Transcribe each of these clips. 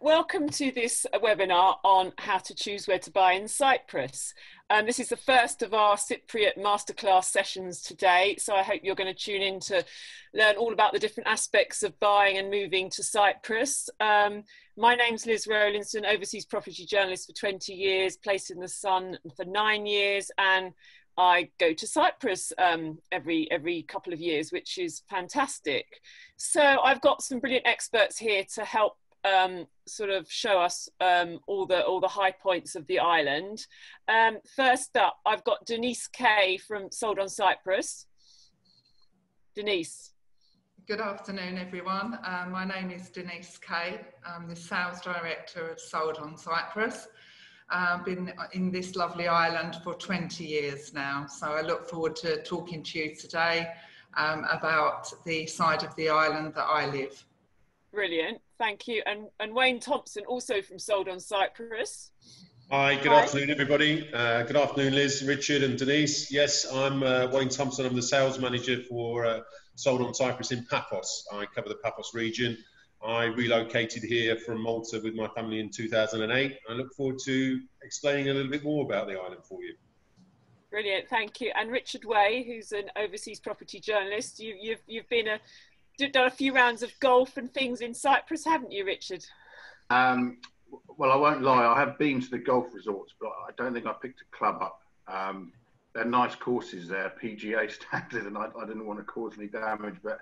Welcome to this webinar on how to choose where to buy in Cyprus. This is the first of our Cypriot masterclass sessions today, so I hope you're going to tune in to learn all about the different aspects of buying and moving to Cyprus. My name's Liz Rowlinson, overseas property journalist for 20 years, placed in the Sun for 9 years, and I go to Cyprus every couple of years, which is fantastic. So I've got some brilliant experts here to help sort of show us all the high points of the island. First up, I've got Denise Kay from Sold on Cyprus. Denise. Good afternoon, everyone. My name is Denise Kay. I'm the sales director of Sold on Cyprus. I've been in this lovely island for 20 years now, so I look forward to talking to you today about the side of the island that I live. Brilliant, thank you. And Wayne Thompson, also from Sold on Cyprus. Hi, good afternoon, everybody. Good afternoon, Liz, Richard and Denise. Yes, I'm Wayne Thompson. I'm the sales manager for Sold on Cyprus in Paphos. I cover the Paphos region. I relocated here from Malta with my family in 2008. I look forward to explaining a little bit more about the island for you. Brilliant, thank you. And Richard Way, who's an overseas property journalist. You've been done a few rounds of golf and things in Cyprus, haven't you, Richard? Well, I won't lie, I have been to the golf resorts, but I don't think I picked a club up. They're nice courses there, PGA standard, and I didn't want to cause any damage. But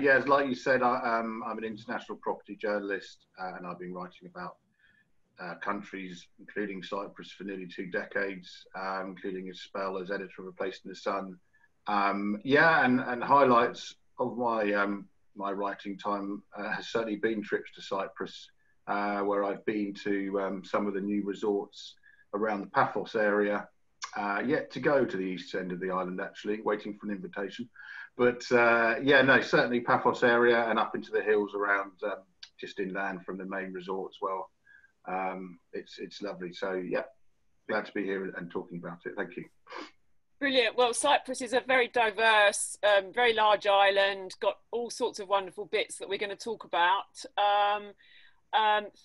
yeah, like you said, I'm an international property journalist, and I've been writing about countries, including Cyprus, for nearly 2 decades, including a spell as editor of A Place in the Sun. Yeah, and highlights of my writing time has certainly been trips to Cyprus, where I've been to some of the new resorts around the Paphos area. Yet to go to the east end of the island, actually, waiting for an invitation. But yeah, no, certainly Paphos area and up into the hills around, just inland from the main resort as well. It's lovely. So yeah, glad to be here and talking about it. Thank you. Brilliant. Well, Cyprus is a very diverse, very large island, got all sorts of wonderful bits that we're going to talk about.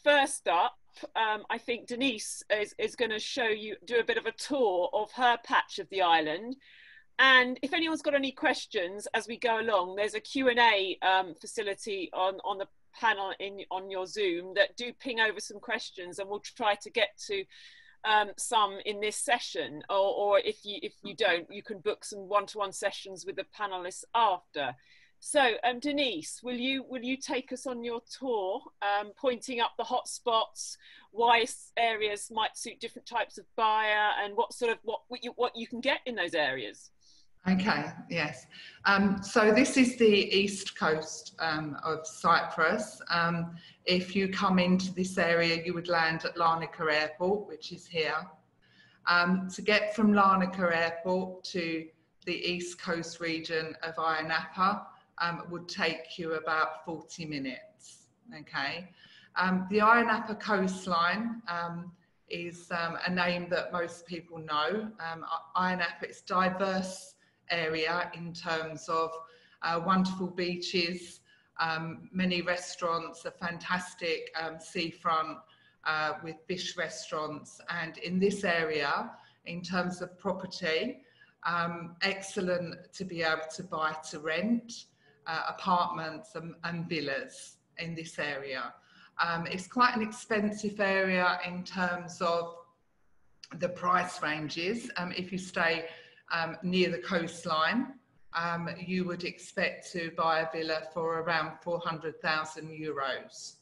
First up, I think Denise is going to do a bit of a tour of her patch of the island. And if anyone's got any questions as we go along, there's a Q&A facility on the panel on your Zoom that do ping over some questions, and we'll try to get to some in this session, or if you don't, you can book some one-to-one sessions with the panelists after. So Denise, will you take us on your tour, pointing up the hot spots, why areas might suit different types of buyer, and what you can get in those areas? Okay, yes. So this is the east coast of Cyprus. If you come into this area, you would land at Larnaca Airport, which is here. To get from Larnaca Airport to the east coast region of Ayia Napa would take you about 40 minutes, okay? The Ayia Napa coastline is a name that most people know. Ayia Napa is diverse area in terms of wonderful beaches, many restaurants, a fantastic seafront with fish restaurants, and in this area, in terms of property, excellent to be able to buy to rent, apartments and villas in this area. It's quite an expensive area in terms of the price ranges. If you stay near the coastline, you would expect to buy a villa for around 400,000 euros.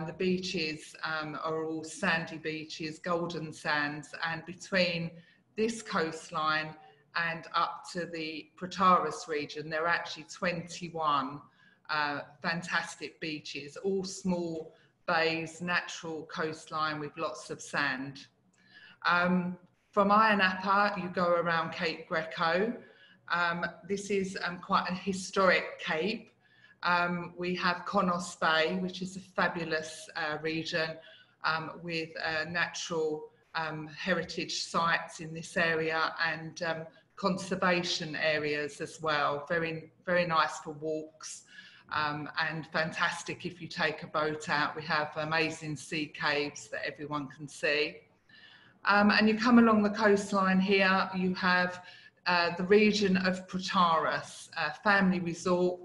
The beaches are all sandy beaches, golden sands, and between this coastline and up to the Protaras region, there are actually 21 fantastic beaches, all small bays, natural coastline with lots of sand. From Ayia Napa, you go around Cape Greco. This is quite a historic cape. We have Konos Bay, which is a fabulous region with natural heritage sites in this area and conservation areas as well. Very, very nice for walks. and fantastic if you take a boat out. We have amazing sea caves that everyone can see. And you come along the coastline here, you have the region of Protaras, a family resort.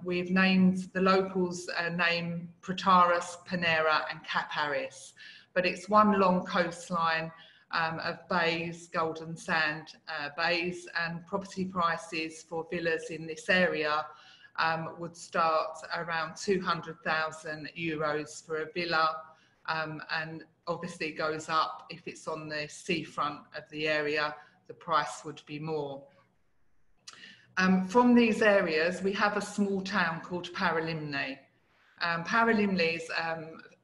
We've named, the locals name Protaras, Panera and Caparis, but it's one long coastline of bays, golden sand bays, and property prices for villas in this area would start around 200,000 euros for a villa, and obviously goes up if it's on the seafront of the area, the price would be more. From these areas, we have a small town called Paralimni. Paralimni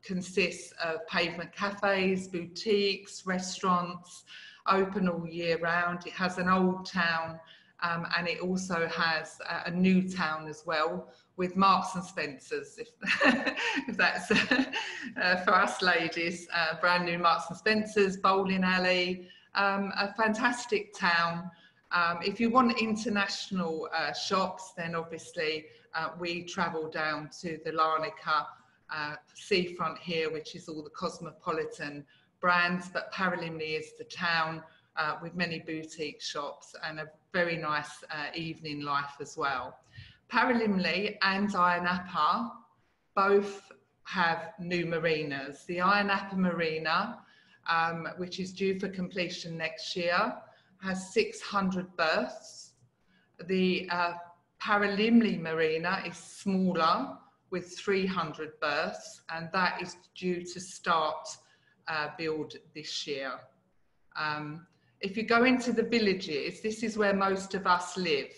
consists of pavement cafes, boutiques, restaurants, open all year round. It has an old town, and it also has a new town as well, with Marks and Spencer's, if that's for us ladies, brand new Marks and Spencer's, bowling alley, a fantastic town. If you want international shops, then obviously we travel down to the Larnaca seafront here, which is all the cosmopolitan brands, but Paralimni is the town with many boutique shops and a very nice evening life as well. Paralimni and Ayia Napa both have new marinas. The Ayia Napa Marina, which is due for completion next year, has 600 berths. The Paralimni Marina is smaller with 300 berths, and that is due to start build this year. If you go into the villages, this is where most of us live.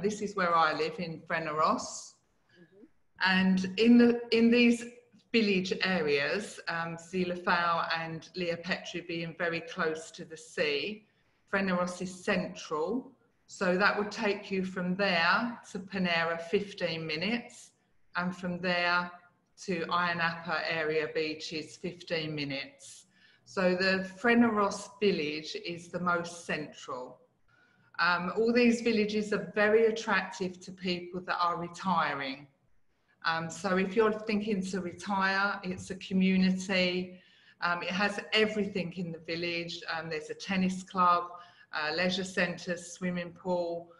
This is where I live, in Freneros. And in these village areas, Zilafau and Leopetri being very close to the sea, Freneros is central. So that would take you from there to Panera 15 minutes, and from there to Ayia Napa area beaches 15 minutes. So the Freneros village is the most central. All these villages are very attractive to people that are retiring. So if you're thinking to retire, it's a community. It has everything in the village. There's a tennis club, leisure centres, swimming pool.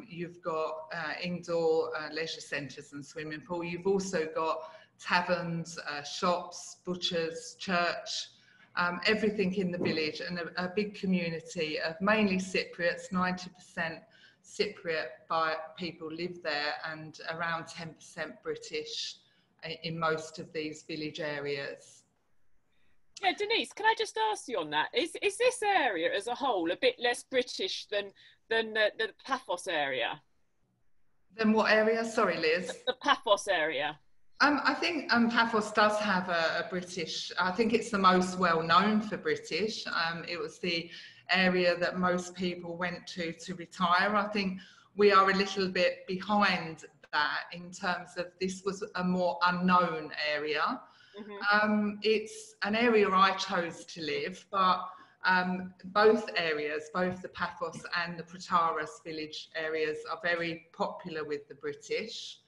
You've got indoor leisure centres and swimming pool. You've also got taverns, shops, butchers, church, everything in the village, and a big community of mainly Cypriots. 90% Cypriot people live there, and around 10% British in most of these village areas. Yeah, Denise, can I just ask you on that? Is this area as a whole a bit less British than the Paphos area? Then what area? Sorry, Liz. The Paphos area. I think Paphos does have a British, I think it's the most well known for British. It was the area that most people went to retire. I think we are a little bit behind that in terms of this was a more unknown area. It's an area I chose to live, but both areas, both the Paphos and the Protaras village areas, are very popular with the British.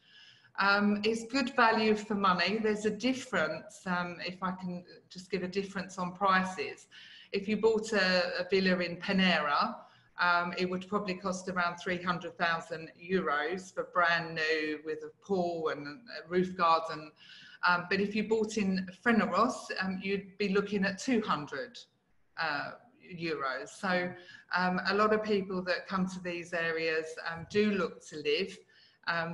It's good value for money. There's a difference, if I can just give a difference on prices. If you bought a villa in Panera, it would probably cost around 300,000 euros for brand new with a pool and a roof garden. But if you bought in Freneros, you'd be looking at 200 euros. So a lot of people that come to these areas do look to live.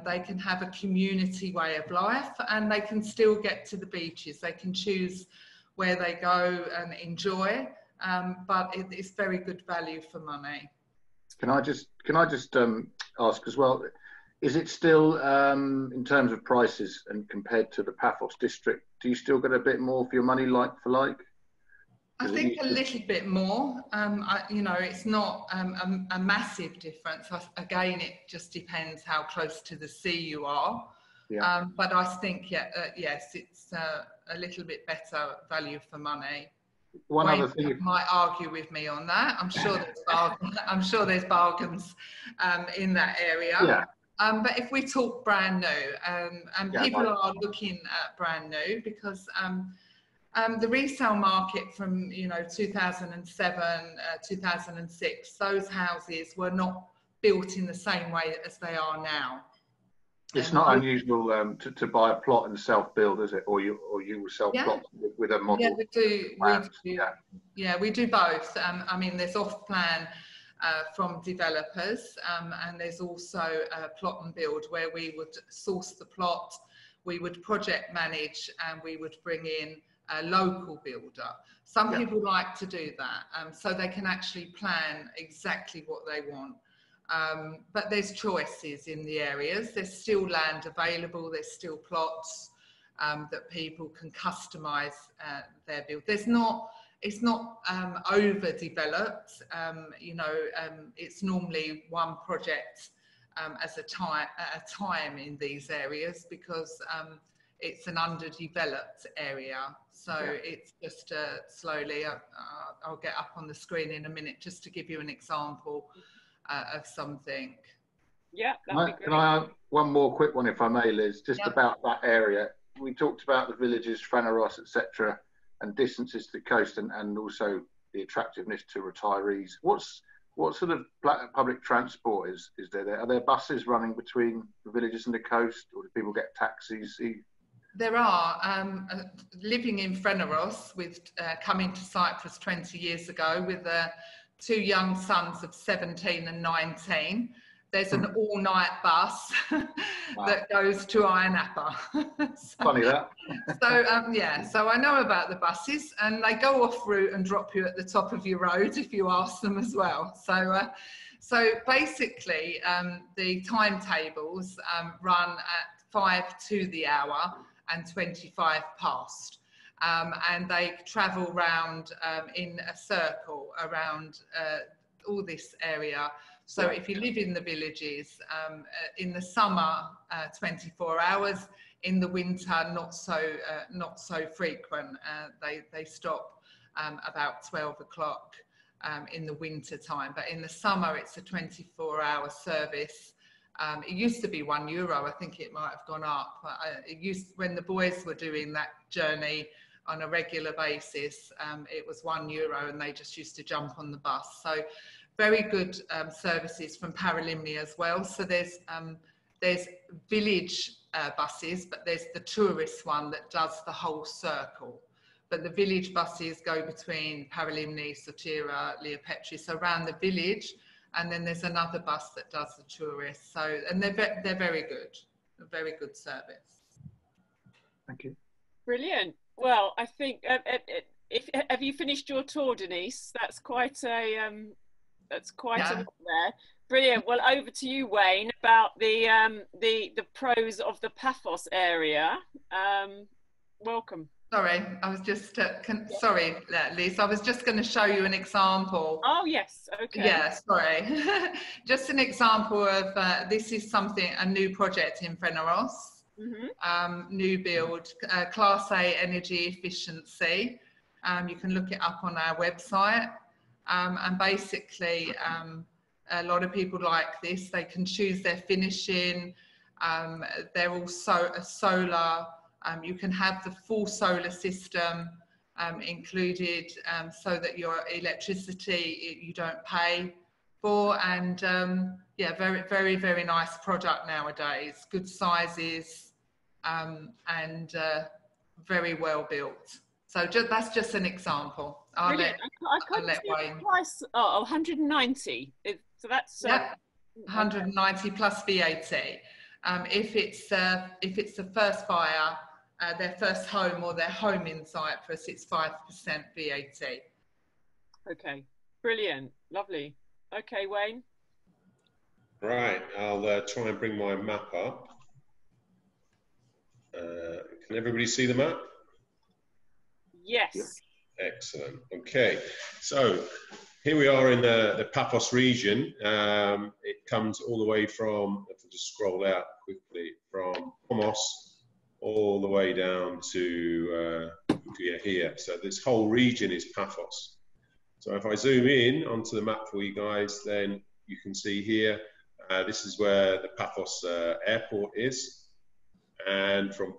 They can have a community way of life, and they can still get to the beaches. They can choose where they go and enjoy, but it's very good value for money. Can I just ask as well, is it still, in terms of prices and compared to the Paphos district, do you still get a bit more for your money, like for like? I think a little bit more. You know, it's not a massive difference. Again, it just depends how close to the sea you are. Yeah. But I think, yes, it's a little bit better value for money. One other thing, you might argue with me on that. I'm sure there's bargains in that area. Yeah. But if we talk brand new, and people are looking at brand new because the resale market from 2007, 2006, those houses were not built in the same way as they are now. It's not unusual to buy a plot and self-build, is it? Or you will self-plot with a model? Yeah, we do. Yeah, we do both. I mean, there's off-plan from developers, and there's also plot and build where we would source the plot, we would project manage, and we would bring in a local builder. Some people like to do that, so they can actually plan exactly what they want. But there's choices in the areas. There's still land available. There's still plots that people can customise their build. It's not overdeveloped. It's normally one project at a time in these areas because it's an underdeveloped area. So it's just slowly. I'll get up on the screen in a minute just to give you an example of something. Yeah, can I add one more quick one, if I may, Liz? Just about that area. We talked about the villages, Freneros, etc., and distances to the coast, and also the attractiveness to retirees. What sort of public transport is there? Are there buses running between the villages and the coast, or do people get taxis? There are. Living in Freneros, with coming to Cyprus 20 years ago with two young sons of 17 and 19, there's an all-night bus that goes to Ayia Napa. Funny that. So I know about the buses, and they go off route and drop you at the top of your road if you ask them as well. So basically, the timetables run at 5 to the hour and 25 past. And they travel round in a circle around all this area. So if you live in the villages, in the summer, 24 hours, in the winter, not so frequent. They stop about 12 o'clock in the winter time, but in the summer, it's a 24-hour service. It used to be €1. I think it might have gone up. When the boys were doing that journey on a regular basis, it was €1, and they just used to jump on the bus. So very good services from Paralimni as well. So there's village buses, but there's the tourist one that does the whole circle. But the village buses go between Paralimni, Sotira, Leopetri, so around the village. And then there's another bus that does the tourists. So, and they're very good, a very good service. Thank you. Brilliant. Well, I think have you finished your tour, Denise? That's quite a lot there. Brilliant. Well, over to you, Wayne, about the pros of the Paphos area. Welcome. Sorry, I was just sorry, Liz. I was just going to show you an example. Oh yes, okay. Yeah, sorry. Just an example of this is a new project in Freneros. New build, Class A energy efficiency. You can look it up on our website. And basically, a lot of people like this. They can choose their finishing. They're also a solar. You can have the full solar system included, so that your electricity you don't pay for. And very, very, very nice product nowadays. Good sizes and very well built. So that's just an example. I'll let Wayne. Price, 190. So that's 190 plus VAT. If it's the first buyer, their first home or their home in Cyprus, it's 5% VAT. Okay, brilliant, lovely. Okay, Wayne. Right, I'll try and bring my map up. Can everybody see the map? Yes. Excellent. Okay, so here we are in the Paphos region. It comes all the way from, if I just scroll out quickly, from Paphos all the way down to here. So this whole region is Paphos. So if I zoom in onto the map for you guys, then you can see here This is where the Paphos airport is, and from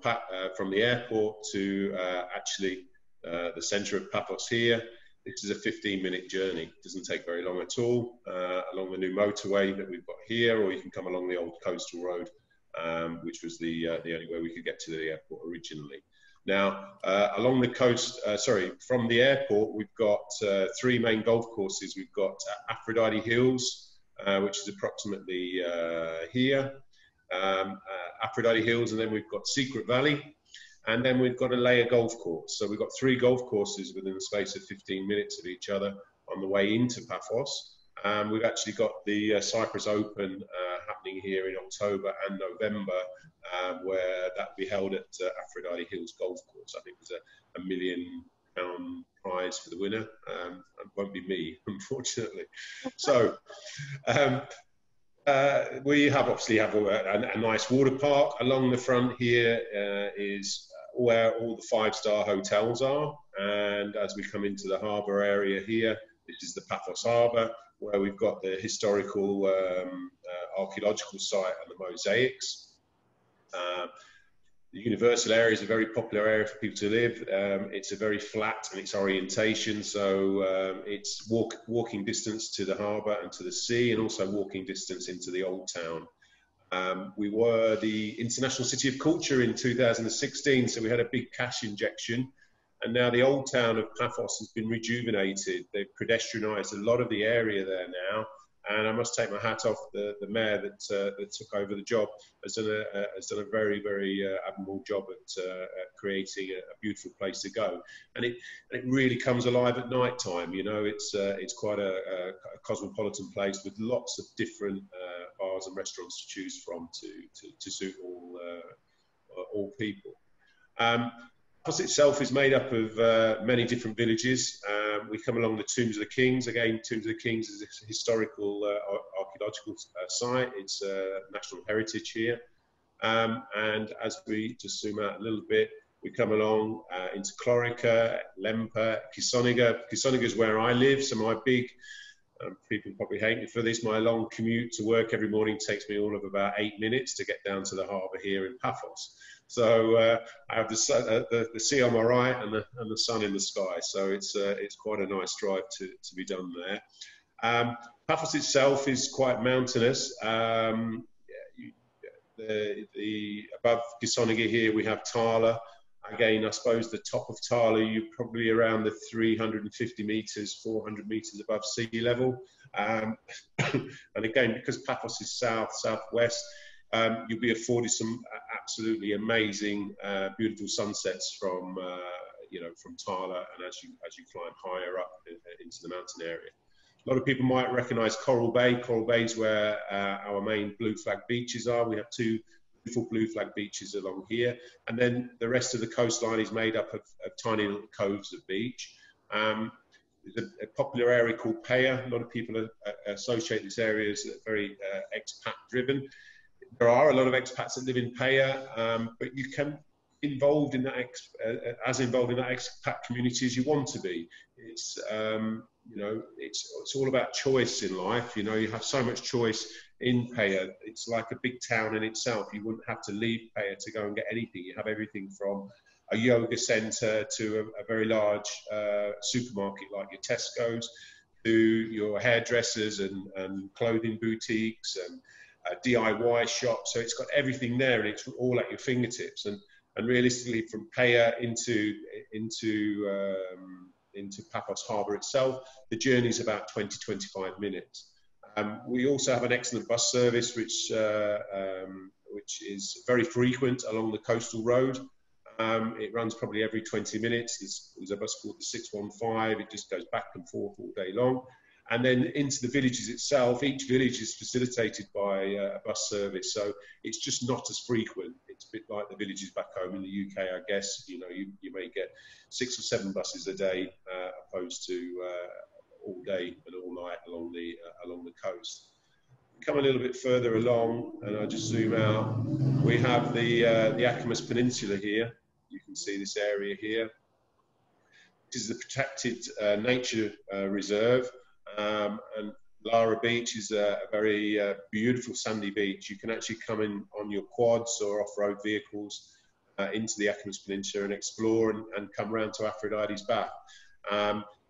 the airport to actually the centre of Paphos here, this is a 15-minute journey. It doesn't take very long at all, along the new motorway that we've got here, or you can come along the old coastal road, which was the only way we could get to the airport originally. Now, along the coast, from the airport, we've got 3 main golf courses. We've got Aphrodite Hills, which is approximately here, Aphrodite Hills, and then we've got Secret Valley, and then we've got a layer golf course. So we've got 3 golf courses within the space of 15 minutes of each other on the way into Paphos. We've actually got the Cyprus Open happening here in October and November, where that will be held at Aphrodite Hills Golf Course. I think there's a £1 million prize for the winner. It won't be me, unfortunately. So we obviously have a nice water park. Along the front here is where all the 5-star hotels are. And as we come into the harbour area here, this is the Pathos Harbour, where we've got the historical archaeological site and the mosaics. The Universal area is a very popular area for people to live. It's a very flat in its orientation, so it's walking distance to the harbour and to the sea, and also walking distance into the old town. We were the International City of Culture in 2016, so we had a big cash injection. And now the old town of Paphos has been rejuvenated. They've pedestrianised a lot of the area there now. And I must take my hat off the mayor that took over the job. Has done a very, very admirable job at creating a beautiful place to go. And it really comes alive at night time. You know, it's quite a cosmopolitan place with lots of different bars and restaurants to choose from to suit all people. Paphos itself is made up of many different villages. We come along the Tombs of the Kings. Again, Tombs of the Kings is a historical archaeological site. It's national heritage here. And as we just zoom out a little bit, we come along into Clorica, Lempa, Kisoniga. Kisoniga is where I live, so my big, people probably hate me for this, my long commute to work every morning takes me all of about 8 minutes to get down to the harbour here in Paphos. So I have the sea on my right and the sun in the sky. So it's quite a nice drive to be done there. Paphos itself is quite mountainous. Above Kisoniga here we have Tala. Again, I suppose the top of Tala, you're probably around the 350 metres, 400 metres above sea level. And again, because Paphos is southwest, you'll be afforded some absolutely amazing, beautiful sunsets from Tala, and as you climb higher up into the mountain area. A lot of people might recognise Coral Bay. Coral Bay is where our main blue flag beaches are. We have 2 beautiful blue flag beaches along here, and then the rest of the coastline is made up of tiny little coves of beach. There's a popular area called Paya. A lot of people associate this area as very expat driven. There are a lot of expats that live in Paya, but you can involved in that involved in that expat community as you want to be. It's it's all about choice in life. You know, you have so much choice in Paya. It's like a big town in itself. You wouldn't have to leave Paya to go and get anything. You have everything from a yoga centre to a very large supermarket like your Tesco's, to your hairdressers and clothing boutiques and DIY shops. So it's got everything there, and it's all at your fingertips. And realistically, from Paya into Paphos Harbour itself, the journey is about 20-25 minutes. We also have an excellent bus service, which is very frequent along the coastal road. It runs probably every 20 minutes. There's a bus called the 615. It just goes back and forth all day long. And then into the villages itself, each village is facilitated by a bus service. So it's just not as frequent. It's a bit like the villages back home in the UK, I guess. You know, you may get 6 or 7 buses a day, opposed to all day and all night along the coast. We come a little bit further along, and I'll just zoom out. We have the Yakimas Peninsula here. You can see this area here. This is the protected nature reserve. And Lara Beach is a very beautiful sandy beach. You can actually come in on your quads or off-road vehicles into the Yakimas Peninsula and explore and come round to Aphrodite's bath.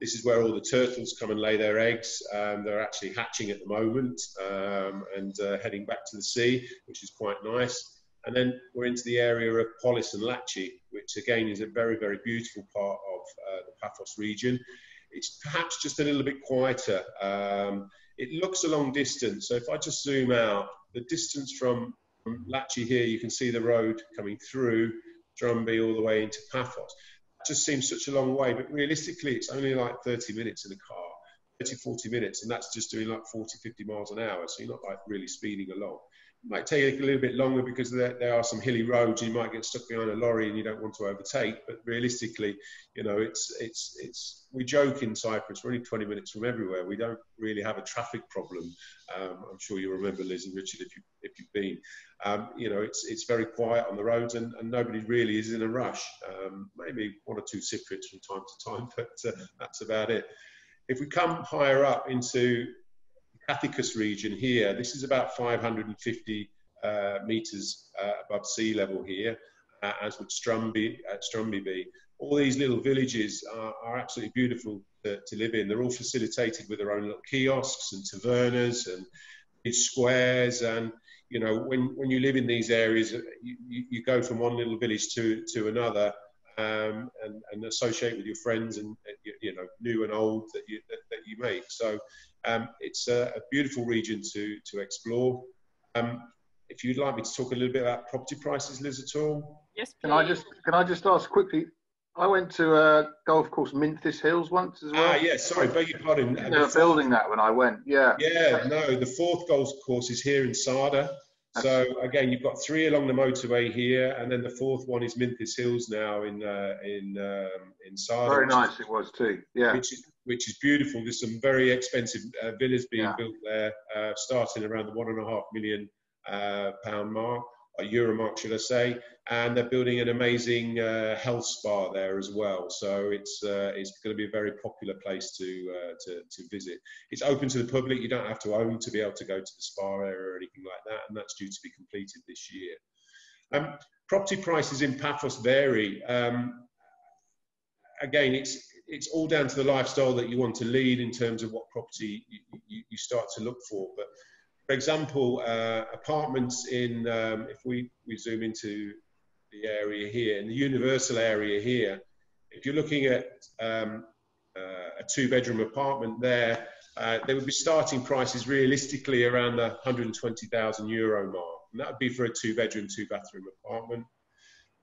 This is where all the turtles come and lay their eggs. They're actually hatching at the moment and heading back to the sea, which is quite nice. And then we're into the area of Polis and Lachi, which again is a very, very beautiful part of the Paphos region. It's perhaps just a little bit quieter. It looks a long distance. So if I just zoom out, the distance from Lachi here, you can see the road coming through Drumby all the way into Paphos. It just seems such a long way, but realistically, it's only like 30 minutes in the car, 30, 40 minutes, and that's just doing like 40, 50 miles an hour. So you're not like really speeding along. It might take a little bit longer because there are some hilly roads. You might get stuck behind a lorry and you don't want to overtake. But realistically, you know, we joke in Cyprus, we're only 20 minutes from everywhere. We don't really have a traffic problem. I'm sure you remember, Liz and Richard, if you've been. You know, it's very quiet on the roads and nobody really is in a rush. Maybe one or two Cypriots from time to time, but that's about it. If we come higher up into Pathos region here, this is about 550 meters above sea level here, as would Strumby be. All these little villages are absolutely beautiful to live in. They're all facilitated with their own little kiosks and tavernas and big squares. And you know, when you live in these areas, you go from one little village to another, and associate with your friends and you know, new and old that you make. So it's a beautiful region to explore. If you'd like me to talk a little bit about property prices, Liz, at all? Yes, please. Can I just ask quickly? I went to a golf course, Minthis Hills, once as well. Yes, sorry, beg your pardon. They were building that when I went, yeah. Yeah, no, the fourth golf course is here in Sada. So again, you've got 3 along the motorway here, and then the fourth one is Minthis Hills now in Sada. Very nice it was too, yeah. Which is beautiful. There's some very expensive villas being built there, starting around the £1.5 million pound mark, or euro mark, should I say? And they're building an amazing health spa there as well. So it's going to be a very popular place to visit. It's open to the public. You don't have to own to be able to go to the spa area or anything like that. And that's due to be completed this year. Property prices in Paphos vary. Again, it's all down to the lifestyle that you want to lead in terms of what property you start to look for. But for example, apartments in, if we zoom into the area here, in the universal area here, if you're looking at a 2-bedroom apartment there, they would be starting prices realistically around the €120,000 mark. And that would be for a 2-bedroom, 2-bathroom apartment.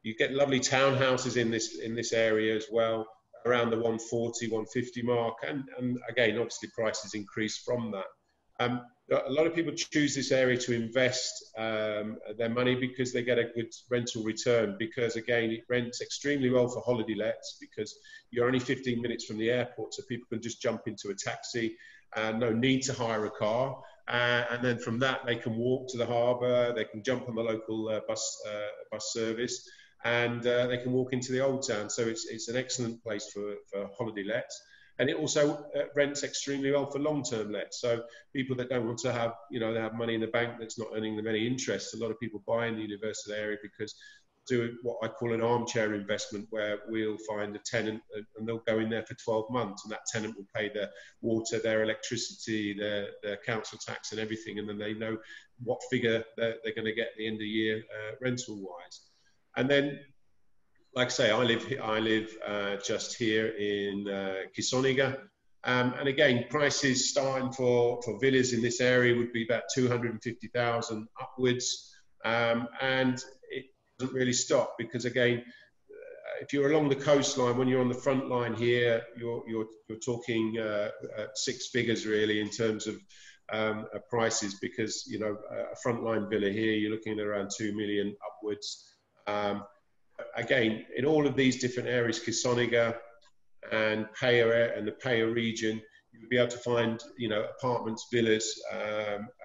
You get lovely townhouses in this area as well, around the 140, 150 mark. And again, obviously prices increase from that. A lot of people choose this area to invest their money because they get a good rental return, because again, it rents extremely well for holiday lets because you're only 15 minutes from the airport, so people can just jump into a taxi, no need to hire a car. And then from that, they can walk to the harbour, they can jump on the local bus service, and they can walk into the old town. So it's an excellent place for holiday lets. And it also rents extremely well for long-term lets. So people that don't want to have, you know, they have money in the bank that's not earning them any interest. A lot of people buy in the universal area because do what I call an armchair investment, where we'll find a tenant and they'll go in there for 12 months, and that tenant will pay their water, their electricity, their council tax and everything. And then they know what figure they're going to get at the end of the year rental-wise. And then, like I say, I live just here in Kisoniga, and again, prices starting for villas in this area would be about 250,000 upwards, and it doesn't really stop because again, if you're along the coastline, when you're on the front line here, you're talking 6 figures really in terms of prices, because you know, a frontline villa here you're looking at around 2 million upwards. Again, in all of these different areas, Kisoniga and Paya and the Paya region, you'll be able to find, you know, apartments, villas,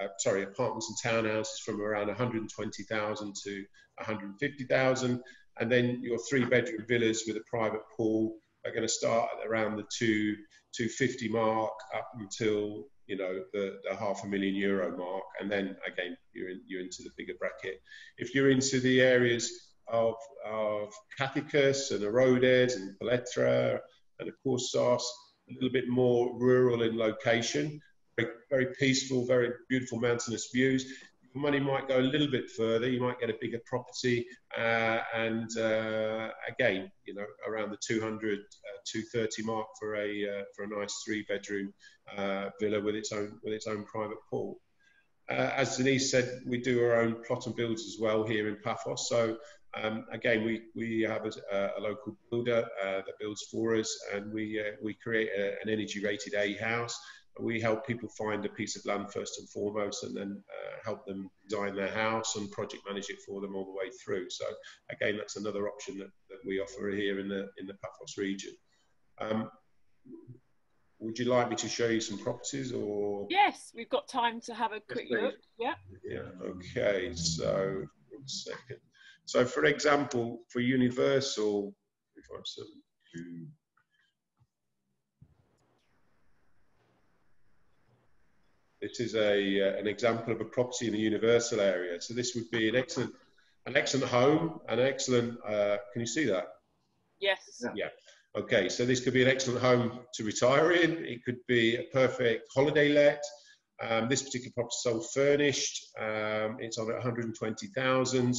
apartments and townhouses from around 120,000 to 150,000. And then your 3-bedroom villas with a private pool are going to start at around the 250 mark up until you know, the €500,000 mark, and then again you're into the bigger bracket. If you're into the areas of Cathicus and Orodes and Paletra and of course Sas, a little bit more rural in location, very, very peaceful, very beautiful mountainous views. Your money might go a little bit further. You might get a bigger property, and again, you know, around the 200, 230 mark for a nice 3-bedroom villa with its own private pool. As Denise said, we do our own plot and builds as well here in Paphos. So again, we have a local builder that builds for us, and we create an energy rated A house. We help people find a piece of land first and foremost, and then help them design their house and project manage it for them all the way through. So again, that's another option that we offer here in the Paphos region. Would you like me to show you some properties, or? Yes, we've got time to have a quick look. Yeah. Yeah. Okay. So 1 second. So for example, for Universal, if I'm this is an example of a property in the Universal area. So this would be an excellent home, an excellent. Can you see that? Yes. Yeah. Okay, so this could be an excellent home to retire in. It could be a perfect holiday let. This particular property is sold furnished. It's on at 120,000.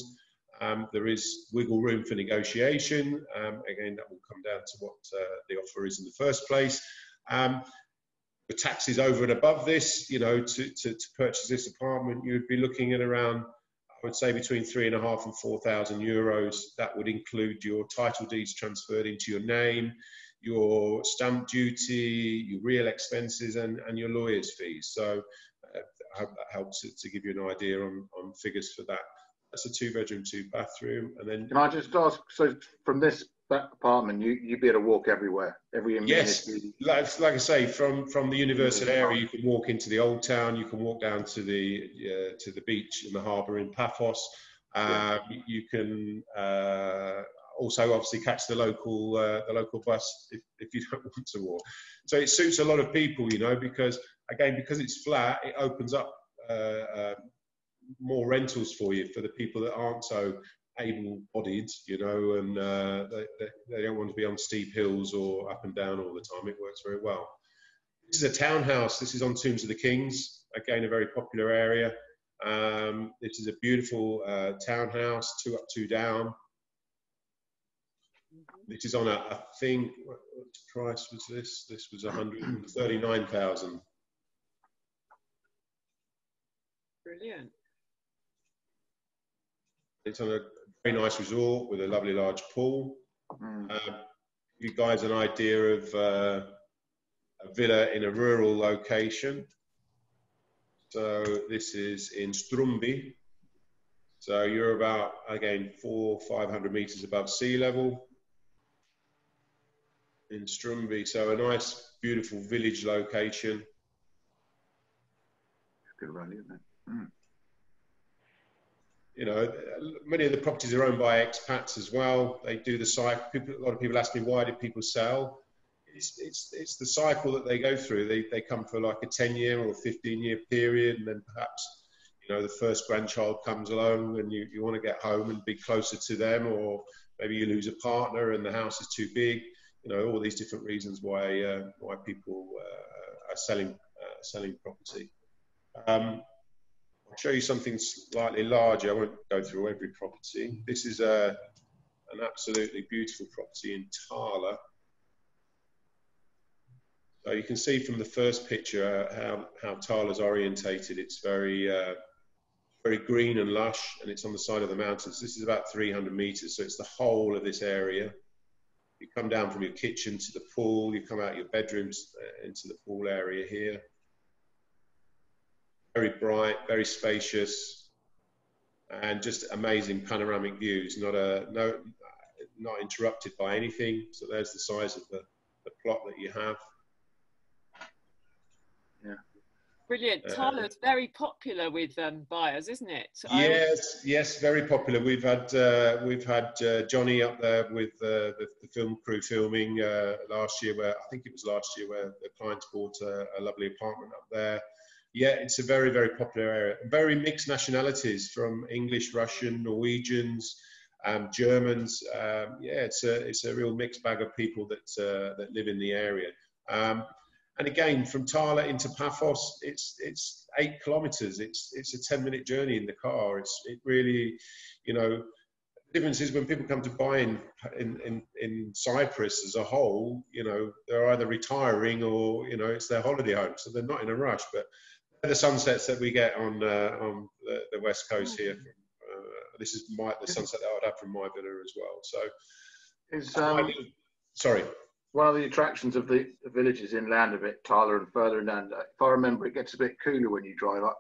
There is wiggle room for negotiation. Again, that will come down to what the offer is in the first place. The taxes over and above this, you know, to purchase this apartment, you'd be looking at around, I would say, between €3,500 and €4,000. That would include your title deeds transferred into your name, your stamp duty, your real expenses, and your lawyer's fees. So I hope that helps to give you an idea on figures for that. That's a 2-bedroom, 2-bathroom. And then, can I just ask, so from this apartment, you'd be able to walk everywhere, every amenity? Yes, like I say, from the Universal area, you can walk into the Old Town, you can walk down to the beach and the harbour in Paphos. You can also obviously catch the local bus if you don't want to walk. So it suits a lot of people, you know, because it's flat, it opens up more rentals for you, for the people that aren't so able-bodied, you know, and they don't want to be on steep hills or up and down all the time. It works very well. This is a townhouse. This is on Tombs of the Kings, again a very popular area. This is a beautiful townhouse, 2 up, 2 down. This is on I think, what price was this? This was 139,000. Brilliant. It's on a very nice resort with a lovely large pool. You guys an idea of a villa in a rural location. So this is in Strumby. So you're about, again, 400 or 500 meters above sea level in Strumby. So a nice, beautiful village location. Good run, isn't it? You know, many of the properties are owned by expats as well. They do the cycle. A lot of people ask me, why did people sell? It's the cycle that they go through. They come for like a 10-year or 15-year period, and then perhaps, you know, the first grandchild comes along and you want to get home and be closer to them, or maybe you lose a partner and the house is too big. You know, all these different reasons why people are selling property. I'll show you something slightly larger. I won't go through every property. This is an absolutely beautiful property in Tala. So you can see from the first picture how Tala's orientated. It's very green and lush, and it's on the side of the mountains. This is about 300 meters, so it's the whole of this area. You come down from your kitchen to the pool, you come out your bedrooms into the pool area here. Very bright, very spacious, and just amazing panoramic views. Not interrupted by anything. So there's the size of the plot that you have. Yeah. Brilliant. Tyler's very popular with buyers, isn't it? Yes, very popular. We've had Johnny up there with the film crew filming last year, where I think it was last year, where the clients bought a lovely apartment up there. Yeah, it's a very, very popular area. Very mixed nationalities, from English, Russian, Norwegians, Germans. Yeah, it's a real mixed bag of people that live in the area. And again, from Tala into Paphos, it's 8 kilometers. It's a 10-minute journey in the car. It really, you know, the difference is when people come to buy in Cyprus as a whole, you know, they're either retiring or, you know, it's their holiday home, so they're not in a rush. But the sunsets that we get on the west coast here, this is the sunset that I would have from my villa as well. So, sorry. One of the attractions of the villages inland a bit, Tyler, and further inland, if I remember, it gets a bit cooler when you drive up.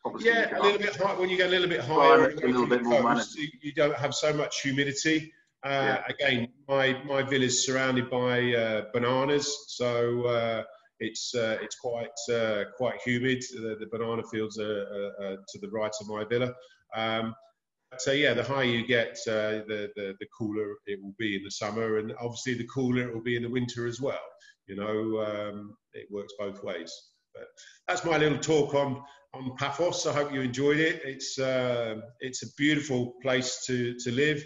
Obviously, yeah, a little bit high, when you get a little bit higher, a little bit more coast, you don't have so much humidity. Again, my villa is surrounded by bananas, so it's quite humid. The banana fields are to the right of my villa. So yeah, the higher you get, the cooler it will be in the summer, and obviously the cooler it will be in the winter as well. You know, it works both ways. But that's my little talk on Paphos. I hope you enjoyed it. It's a beautiful place to live.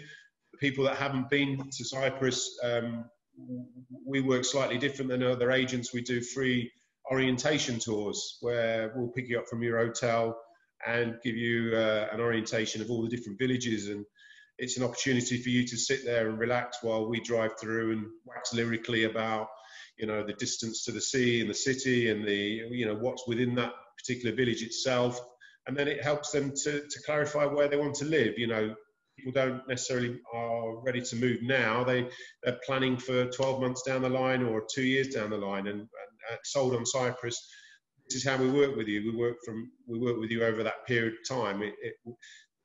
People that haven't been to Cyprus, we work slightly different than other agents. We do free orientation tours where we'll pick you up from your hotel and give you an orientation of all the different villages, and it's an opportunity for you to sit there and relax while we drive through and wax lyrically about, you know, the distance to the sea and the city and the, you know, what's within that particular village itself. And then it helps them to clarify where they want to live. You know, people don't necessarily are ready to move now. They're planning for 12 months down the line or 2 years down the line. And Sold on Cyprus, this is how we work with you. We work with you over that period of time.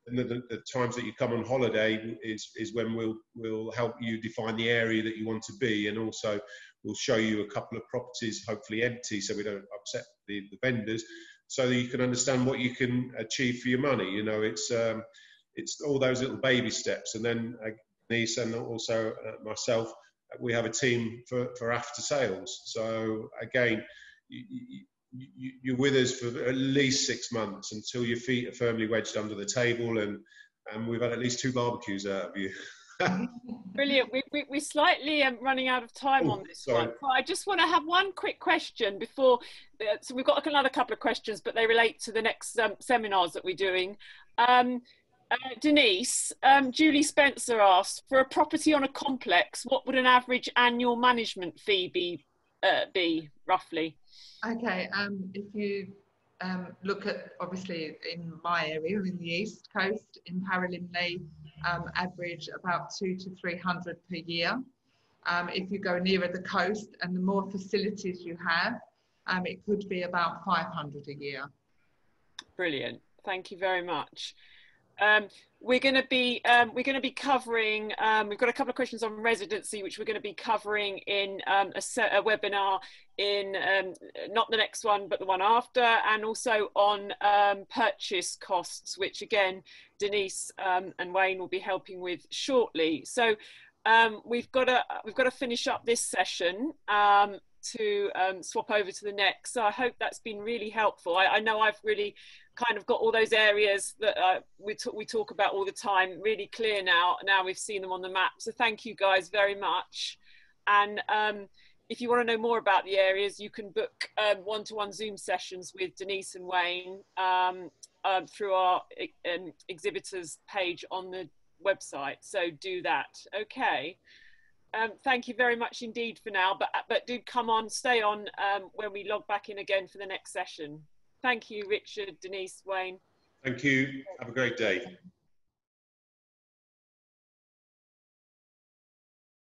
The times that you come on holiday is when we'll help you define the area that you want to be, and also we'll show you a couple of properties, hopefully empty, so we don't upset the vendors, so that you can understand what you can achieve for your money. You know, it's all those little baby steps. And then Denise and also myself, we have a team for after sales. So again, you're with us for at least 6 months until your feet are firmly wedged under the table, and we've had at least 2 barbecues out of you. Brilliant. We're slightly running out of time on this one. I just want to have one quick question before, so we've got another couple of questions, but they relate to the next seminars that we're doing. Denise, Julie Spencer asked, for a property on a complex, what would an average annual management fee be roughly? Okay, if you look at, obviously in my area, in the East Coast, in Paralimni, average about 200 to 300 per year. If you go nearer the coast and the more facilities you have, it could be about 500 a year. Brilliant, thank you very much. We're going to be covering, we've got a couple of questions on residency, which we're going to be covering in a webinar in not the next one, but the one after, and also on purchase costs, which again, Denise and Wayne will be helping with shortly. So we've got to finish up this session to swap over to the next. So I hope that's been really helpful. I know I've really kind of got all those areas that we talk about all the time really clear now. Now we've seen them on the map. So thank you guys very much. And if you want to know more about the areas, you can book one-to-one Zoom sessions with Denise and Wayne through our exhibitors page on the website. So do that. Okay. Thank you very much indeed for now, but do come on, stay on when we log back in again for the next session. Thank you, Richard, Denise, Wayne. Thank you. Have a great day.